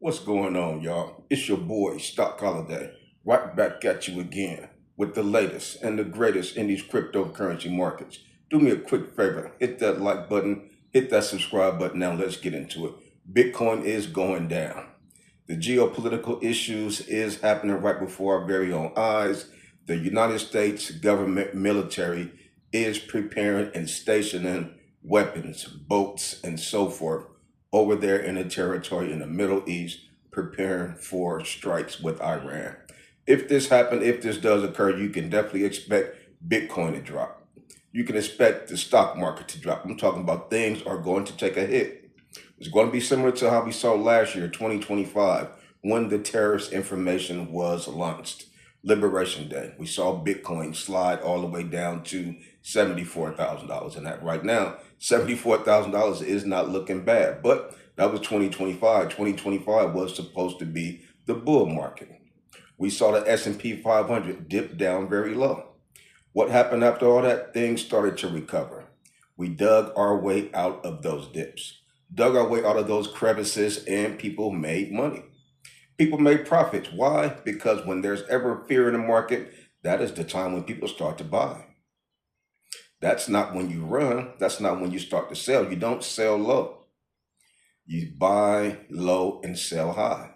What's going on, y'all? It's your boy, Stock Holiday, right back at you again with the latest and the greatest in these cryptocurrency markets. Do me a quick favor, hit that like button, hit that subscribe button. Now let's get into it. Bitcoin is going down. The geopolitical issues is happening right before our very own eyes. The United States government military is preparing and stationing weapons, boats, and so forth over there in the territory in the Middle East, preparing for strikes with Iran. If this happens, if this does occur, you can definitely expect Bitcoin to drop. You can expect the stock market to drop. I'm talking about things are going to take a hit. It's going to be similar to how we saw last year, 2025, when the terrorist information was launched. Liberation Day, we saw Bitcoin slide all the way down to $74,000. And that right now, $74,000 is not looking bad. But that was 2025. 2025 was supposed to be the bull market. We saw the S&P 500 dip down very low. What happened after all that? Things started to recover. We dug our way out of those dips, dug our way out of those crevices, and people made money. People made profits. Why? Because when there's ever fear in the market, that is the time when people start to buy. That's not when you run. That's not when you start to sell. You don't sell low. You buy low and sell high.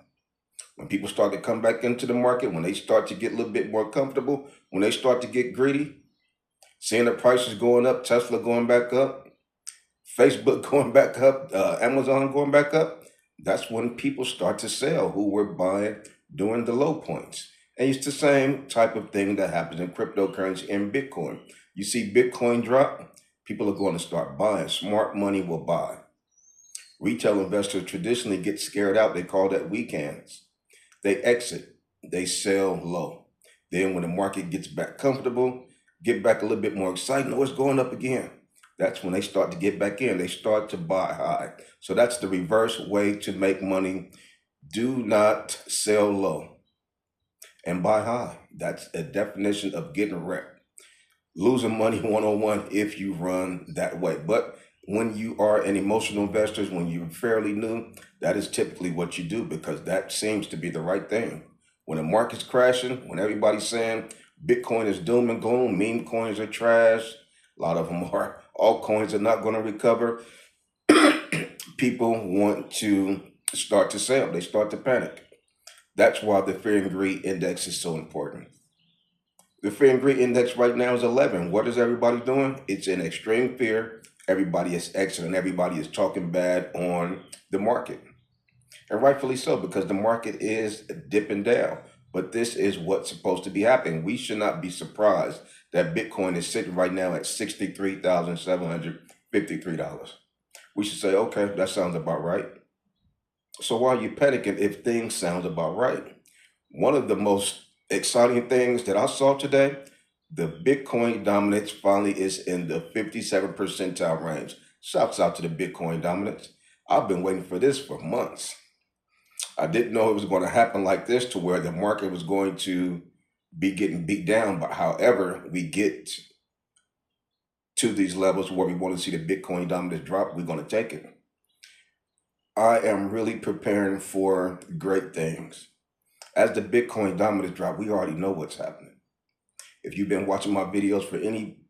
When people start to come back into the market, when they start to get a little bit more comfortable, when they start to get greedy, seeing the prices going up, Tesla going back up, Facebook going back up, Amazon going back up, that's when people start to sell who were buying during the low points. And it's the same type of thing that happens in cryptocurrency and Bitcoin. You see Bitcoin drop, people are going to start buying. Smart money will buy. Retail investors traditionally get scared out. They call that weekends. They exit. They sell low. Then when the market gets back comfortable, get back a little bit more excited, oh, it's going up again. That's when they start to get back in. They start to buy high. So that's the reverse way to make money. Do not sell low and buy high. That's a definition of getting wrecked. Losing money one-on-one if you run that way. But when you are an emotional investor, when you're fairly new, that is typically what you do because that seems to be the right thing. When the market's crashing, when everybody's saying Bitcoin is doom and gloom, meme coins are trash, a lot of them are, altcoins are not going to recover, people want to start to sell. They start to panic. That's why the fear and greed index is so important. The fear and greed index right now is 11. What is everybody doing? It's in extreme fear. Everybody is exiting. Everybody is talking bad on the market. And rightfully so, because the market is dipping down. But this is what's supposed to be happening. We should not be surprised that Bitcoin is sitting right now at $63,753. We should say, okay, that sounds about right. So why are you panicking if things sound about right? One of the most exciting things that I saw today, the Bitcoin dominance finally is in the 57 percentile range. Shouts out to the Bitcoin dominance. I've been waiting for this for months. I didn't know it was going to happen like this to where the market was going to be getting beat down. But however we get to these levels where we want to see the Bitcoin dominance drop, we're going to take it. I am really preparing for great things. As the Bitcoin dominance drop, we already know what's happening. If you've been watching my videos for any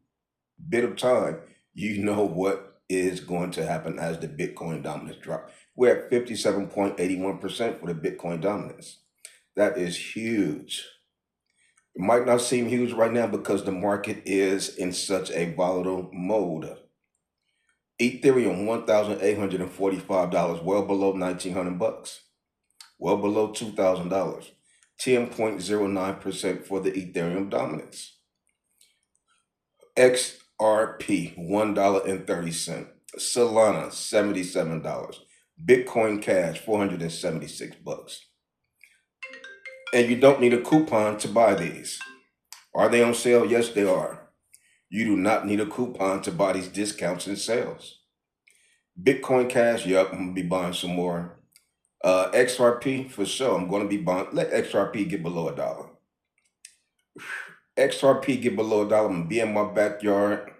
bit of time, you know what is going to happen as the Bitcoin dominance drop. We're at 57.81% for the Bitcoin dominance. That is huge. It might not seem huge right now because the market is in such a volatile mode. Ethereum, $1,845, well below $1,900, well below $2,000. 10.09% for the Ethereum dominance. XRP, $1.30. Solana, $77. Bitcoin Cash, $476. And you don't need a coupon to buy these. Are they on sale? Yes, they are. You do not need a coupon to buy these discounts and sales. Bitcoin Cash, yep, I'm going to be buying some more. XRP, for sure, I'm going to be buying. Let XRP get below $1. XRP get below $1, I'm going to be in my backyard.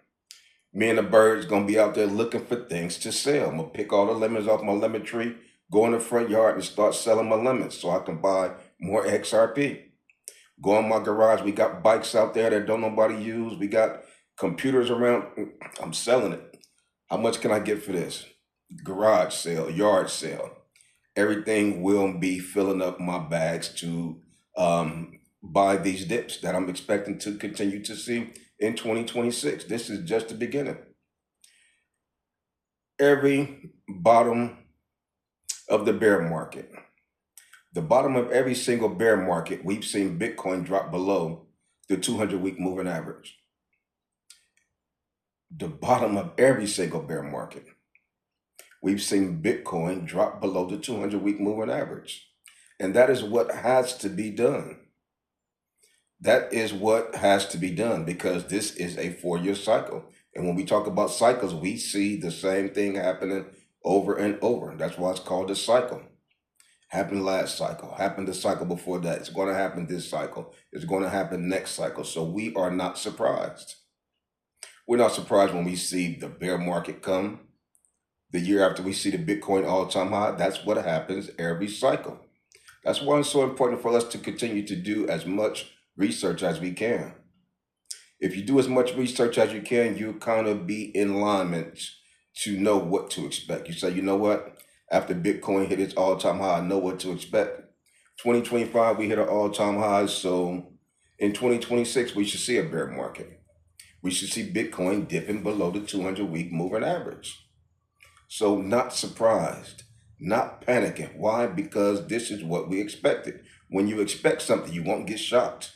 Me and the birds going to be out there looking for things to sell. I'm going to pick all the lemons off my lemon tree, Go in the front yard and start selling my lemons so I can buy more XRP. Go in my garage. We got bikes out there that don't nobody use. We got computers around. I'm selling it. How much can I get for this? Garage sale, yard sale. Everything will be filling up my bags to buy these dips that I'm expecting to continue to see in 2026. This is just the beginning. Every bottom of the bear market, the bottom of every single bear market, we've seen Bitcoin drop below the 200-week moving average. The bottom of every single bear market, we've seen Bitcoin drop below the 200-week moving average. And that is what has to be done. That is what has to be done because this is a 4-year cycle. And when we talk about cycles, we see the same thing happening over and over. That's why it's called a cycle. Happened last cycle, happened the cycle before that. It's going to happen this cycle. It's going to happen next cycle. So we are not surprised. We're not surprised when we see the bear market come. The year after we see the Bitcoin all-time high, that's what happens every cycle. That's why it's so important for us to continue to do as much research as we can. If you do as much research as you can, you'll kind of be in alignment to know what to expect. You say, you know what? After Bitcoin hit its all-time high, I know what to expect. 2025, we hit our all-time highs. So in 2026, we should see a bear market. We should see Bitcoin dipping below the 200-week moving average. So not surprised, not panicking. Why? Because this is what we expected. When you expect something, you won't get shocked.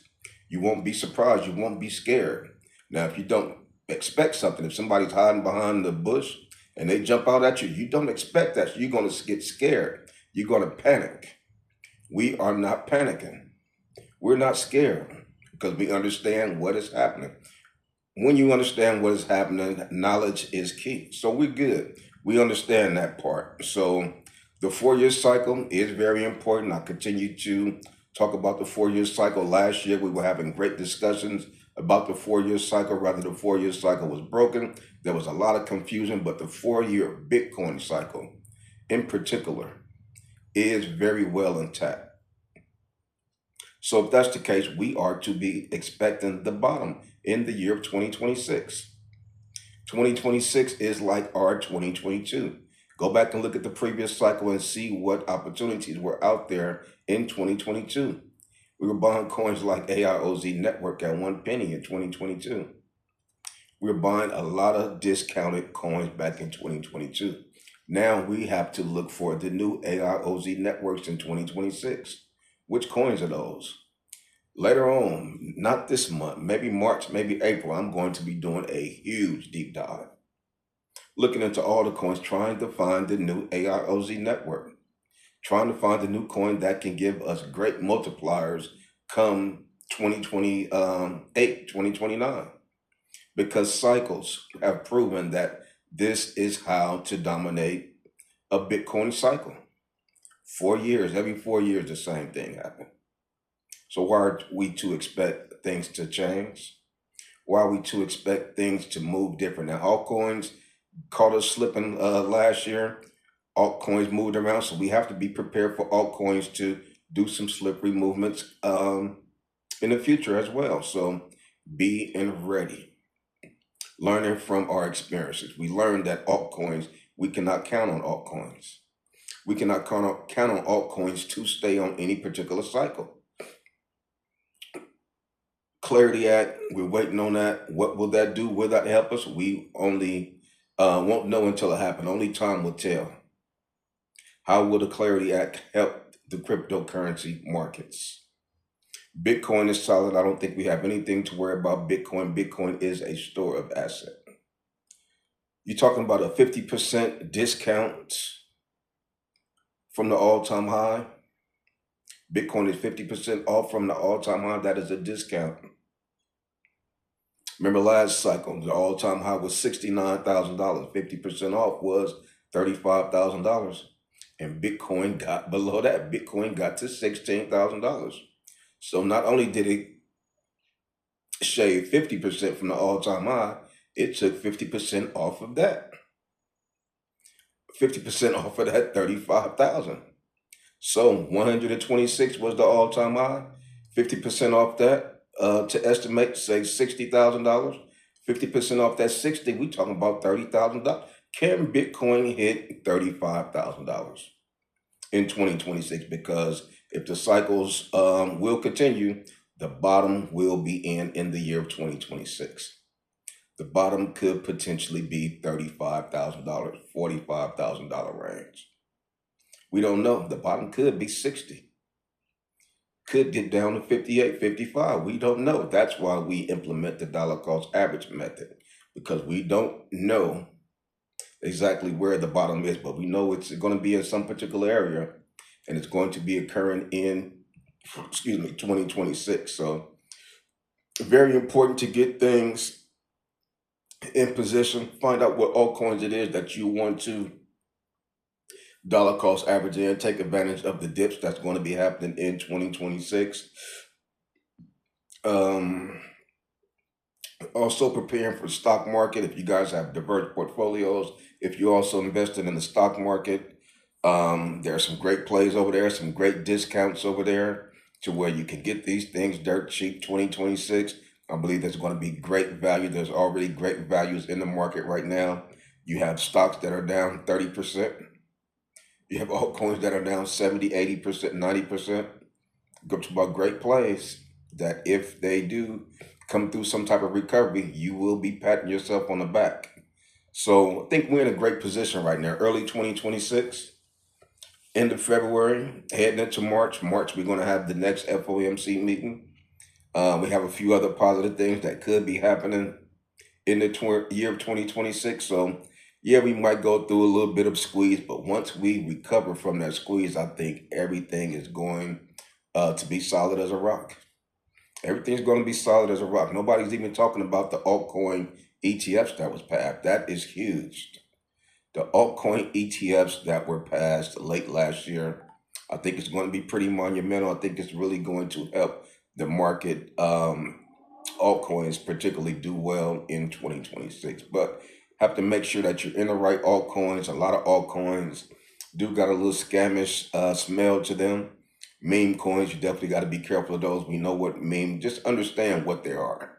You won't be surprised. You won't be scared. Now, if you don't expect something, if somebody's hiding behind the bush and they jump out at you, you don't expect that. You're going to get scared. You're going to panic. We are not panicking. We're not scared because we understand what is happening. When you understand what is happening, knowledge is key. So we're good. We understand that part. So the 4-year cycle is very important. I continue to talk about the 4-year cycle. Last year, we were having great discussions about the 4-year cycle. Rather, the 4-year cycle was broken. There was a lot of confusion, but the 4-year Bitcoin cycle in particular is very well intact. So if that's the case, we are to be expecting the bottom in the year of 2026. 2026 is like our 2022. Go back and look at the previous cycle and see what opportunities were out there in 2022. We were buying coins like AIOZ Network at 1 penny in 2022. We were buying a lot of discounted coins back in 2022. Now we have to look for the new AIOZ networks in 2026. Which coins are those? Later on, not this month, maybe March, maybe April, I'm going to be doing a huge deep dive. Looking into all the coins, trying to find the new AIOZ network. Trying to find the new coin that can give us great multipliers come 2028, 2029. Because cycles have proven that this is how to dominate a Bitcoin cycle. 4 years, every 4 years, the same thing happens. So why are we to expect things to change? Why are we to expect things to move different? Now, altcoins caught us slipping last year. Altcoins moved around, so we have to be prepared for altcoins to do some slippery movements in the future as well. So be ready. Learning from our experiences. We learned that altcoins, we cannot count on altcoins. We cannot count on altcoins to stay on any particular cycle. Clarity Act, we're waiting on that. What will that do? Will that help us? We only won't know until it happens. Only time will tell. How will the Clarity Act help the cryptocurrency markets? Bitcoin is solid. I don't think we have anything to worry about Bitcoin. Bitcoin is a store of asset. You're talking about a 50% discount from the all-time high. Bitcoin is 50% off from the all-time high. That is a discount. Remember last cycle, the all-time high was $69,000. 50% off was $35,000. And Bitcoin got below that. Bitcoin got to $16,000. So not only did it shave 50% from the all-time high, it took 50% off of that. 50% off of that 35,000. So 126 was the all-time high. 50% off that, to estimate, say $60,000. 50% off that 60, we talking about $30,000. Can Bitcoin hit $35,000 in 2026? Because if the cycles will continue, the bottom will be in the year of 2026. The bottom could potentially be $35,000, $45,000 range. We don't know. The bottom could be 60. Could get down to 58, 55. We don't know. That's why we implement the dollar cost average method, because we don't know exactly where the bottom is, but we know it's going to be in some particular area, and it's going to be occurring in, 2026. So very important to get things in position. Find out what altcoins it is that you want to dollar cost average in. Take advantage of the dips that's going to be happening in 2026. Also preparing for the stock market. If you guys have diverse portfolios, if you're also invested in the stock market, there are some great plays over there, some great discounts over there to where you can get these things dirt cheap. 2026, I believe there's going to be great value. There's already great values in the market right now. You have stocks that are down 30%. You have altcoins that are down 70, 80%, 90%. Talk about great plays that if they do come through some type of recovery, you will be patting yourself on the back. So I think we're in a great position right now. Early 2026, end of February, heading into March. March, we're going to have the next FOMC meeting. We have a few other positive things that could be happening in the year of 2026. So yeah, we might go through a little bit of squeeze, but once we recover from that squeeze, I think everything is going to be solid as a rock. Everything's going to be solid as a rock. Nobody's even talking about the altcoin ETFs that was passed. That is huge. The altcoin ETFs that were passed late last year, I think it's going to be pretty monumental. I think it's really going to help the market, altcoins particularly, do well in 2026. But have to make sure that you're in the right altcoins. A lot of altcoins do got a little scamish smell to them. Meme coins, you definitely got to be careful of those. We know what just understand what they are.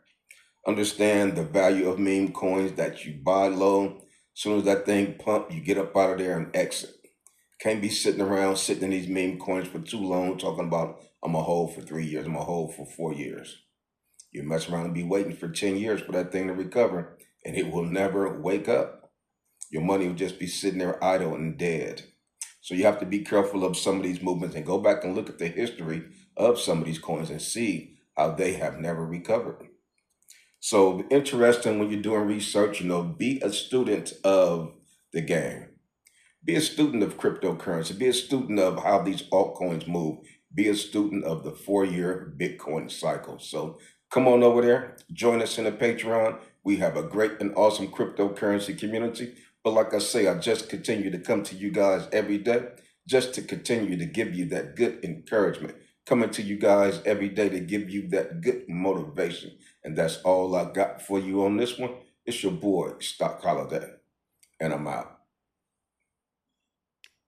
Understand the value of meme coins, that you buy low. As soon as that thing pump, you get up out of there and exit. Can't be sitting around sitting in these meme coins for too long talking about, I'm going to hold for 3 years, I'm going to hold for 4 years. You mess around and be waiting for 10 years for that thing to recover, and it will never wake up. Your money will just be sitting there idle and dead. So you have to be careful of some of these movements and go back and look at the history of some of these coins and see how they have never recovered. So interesting when you're doing research, be a student of the game. Be a student of cryptocurrency. Be a student of how these altcoins move. Be a student of the 4-year Bitcoin cycle. So come on over there. Join us in the Patreon. We have a great and awesome cryptocurrency community. But like I say, I just continue to come to you guys every day just to continue to give you that good encouragement. Coming to you guys every day to give you that good motivation. And that's all I got for you on this one. It's your boy, Stock Holiday, and I'm out.